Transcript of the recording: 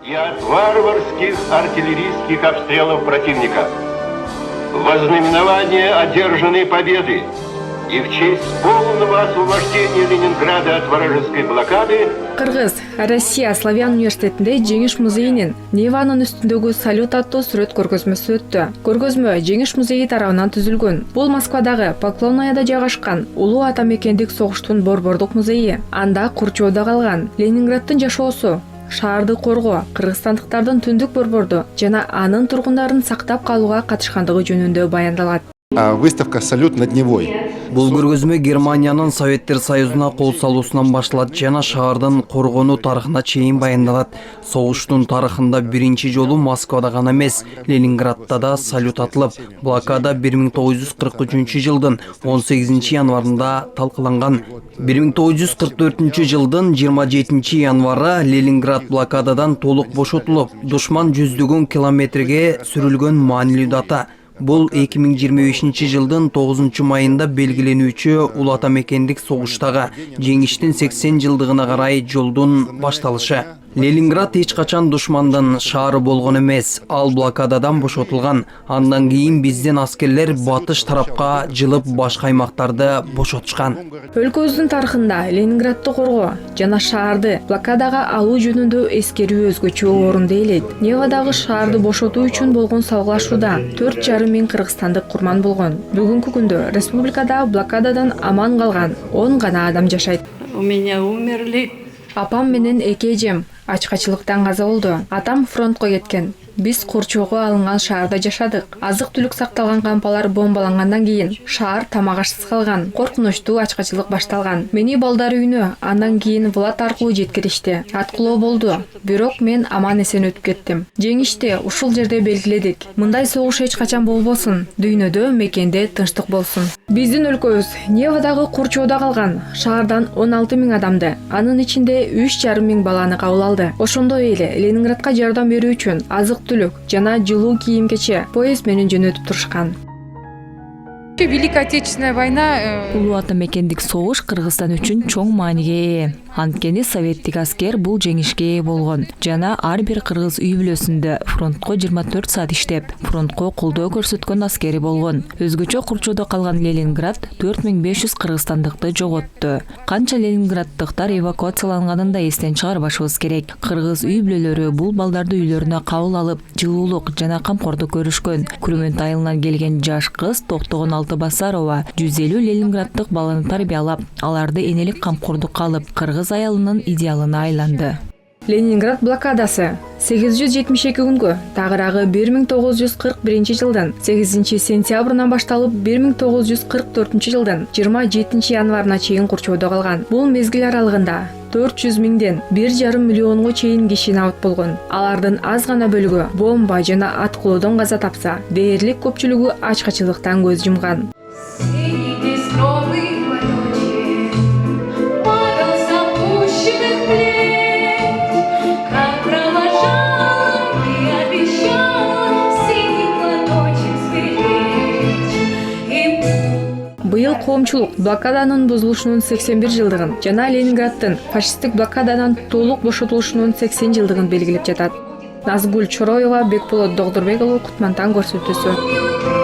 и от варварских артиллерийских обстрелов противника. Во знаменование одержанной победы и в честь полного освобождения Ленинграда от вражеской блокады Кыргыз Россия Славян университетінде Жеңиш музейинин Неванын үстүндөгү салют аттуу сүрөт көргөзмөсү өттү. Көргөзмө Жеңиш музейи тарабынан түзүлгөн. Бул Москвадагы Поклоннояда жайгашкан улуу атамекендик согуштун борбордук музейи. Анда Курчоодо калган Ленинграддын жашоосу, шаарды коргоо, кыргызстандыктардын түндүк борборду жана анын тургундарын сактап калууга катышкандыгы жөнүндө баяндалат. Выставка «Салют над Невой». Бул көргөзмө Германиянын Советтер Союзуна кол салуусунан башталат жана шаардын коргонуу тарыхына чейин баяндалат. Согуштун тарыхында биринчи жолу Москвада гана эмес, Ленинградда да салют атылып, блокада 1943 жылдын 18 январында талкыланган. 1944 жылдын 27 январы Ленинград блокададан толук бошотулуп, душман жүздөгөн километрге сүрүлгөн маанилүү дата. Бул 2025 жылдын 9 майында белгиленүүчү улуу атамекендик согуштагы жеңиштин 80 жылдыгына карай жолдун башталышы. Ленинград эч качан душмандын шаары болгон эмес, ал блокададан бошотулган. Андан кийин биздин аскерлер батыш тарапка жылып башка аймактарды бошотушкан. Өлкөбүздүн тарыхында Ленинградды коргоо жана шаарды блокадага алуу жөнүндө эскерүү өзгөчө орунду ээлейт. Невадагы шаарды бошотуу үчүн болгон салгылашууда 4,5 миң кыргызстандык курман болгон. Бүгүнкү күндө республикада блокададан аман калган 10 гана адам жашайт. У меня умерли. Апам менен эки эжем ачкачылыктан каза болду. Атам фронтко кеткен. Биз Курчоого алынган шаарда жашадык. Азык-түлүк сакталган кампалар бомбалангандан кийин шаар тамак ашсыз калган. Коркунучтуу ачкачылык башталган. Мени балдар үйүнө андан кийин Влад аркылуу жеткиришти. Аткылоо болду. Бирок мен аман эсен өтүп кеттим. Жеңишти ушул жерде белгиледик. Мындай согуш эч качан болбосун. Дүйнөдө мекенде тынчтык болсун. Биздин өлкөбүз Невадагы Курчоодо калган. Шаардан 16 миң адамды, анын ичинде 3,5 миң баланы кабыл алды. Ошондой эле Ленинградка жардам берүү үчүн азык-түлүк жана жылуу кийим-кече поезд менен жөнөтүп турушкан. Великая Отечественная война. Улуу атамекендик согуш Кыргызстан үчүн чоң мааниге ээ. Анткени советтик аскер бул жеңишке ээ болгон жана ар бир кыргыз үй бүлөсүндө фронтко 24 саат иштеп, фронтко колдоо көрсөткөн аскери болгон. Өзгөчө Курчоодо калган Ленинград 4500 кыргызстандыкты жоготту. Канча ленинграддыктар эвакуацияланганын да эстен чыгарбашыбыз керек. Кыргыз үй бүлөлөрү бул балдарды үйлөрүнө кабыл алып, жылуулук жана камкордук көрүшкөн. Күрөмөнт айылынан келген жаш кыз Токтогон Басарова 150 ленинграддык баланы тарбиялап, аларды энелик камкордукка алып, кыргыз аялынын идеалына айланды. Ленинград блокадасы 872 күнгө, тагыраагы 1941 жылдын 8 сентябрынан башталып 1944 жылдын 27 январына чейин Курчоодо калган. Бул мезгил аралыгында 400 миңден 1,5 миллионго чейин киши набыт болгон. Алардын аз гана бөлүгү бомба жана аткылоодон каза тапса, дээрлик көпчүлүгү ачкачылыктан көз жумган. Быйыл коомчулук блокаданын бузулушунун 81 жылдыгын жана Ленинграддын фашисттик блокададан толук бошотулушунун 80 жылдыгын белгилеп жатат. Назгүл Чороева, Бекболот Догдурбек уулу, Кутмантан көрсөтүүсү.